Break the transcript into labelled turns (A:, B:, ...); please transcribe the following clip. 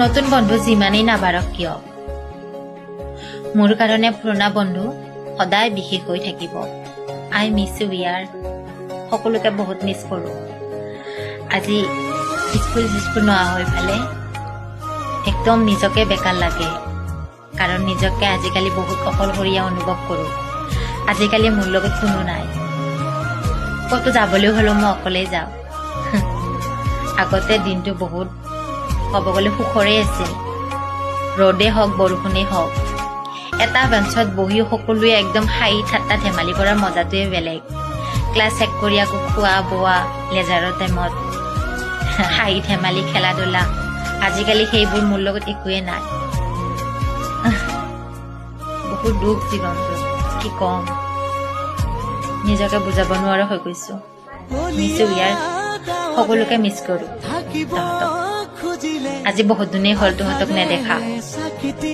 A: নতুন বন্ধু যিমানেই নাবাৰক কিয় মোৰ কাৰণে পুৰণা বন্ধু সদায় বিশেষ হৈ থাকিব। আই মিছ ইউ ইয়াৰ। সকলোকে বহুত মিছ কৰোঁ। আজি স্কুল নোহোৱা হৈ ফালে একদম নিজকে বেকাৰ লাগে, কাৰণ নিজকে আজিকালি বহুত অকলশৰীয়া অনুভৱ কৰোঁ। আজিকালি মোৰ লগত কোনো নাই, ক'তো যাবলৈ হ'লেও মই অকলেই যাওঁ। আগতে দিনটো বহুত ক'ব গ'লে সুখৰে আছিল। ৰ'দেই হওক বৰষুণেই হওক, এটা বেঞ্চত বহি সকলোৱে একদম হাঁহি ঠাট্টা ধেমালি কৰাৰ মজাটোৱে বেলেগ। ক্লাছ শেষ কৰি আকৌ খোৱা বোৱা, লেজাৰৰ টাইমত হাঁহি ধেমালি খেলা ধূলা, আজিকালি সেইবোৰ মোৰ লগত একোৱে নাই। বহুত দুখ জীৱনটো, কি ক'ম, নিজকে বুজাব নোৱাৰা হৈ গৈছোঁ। মিছ ইউ ইয়াৰ। সকলোকে মিছ কৰোঁ তহঁতক। আজি বহুত দিনেই হ'ল তহঁতক নেদেখা।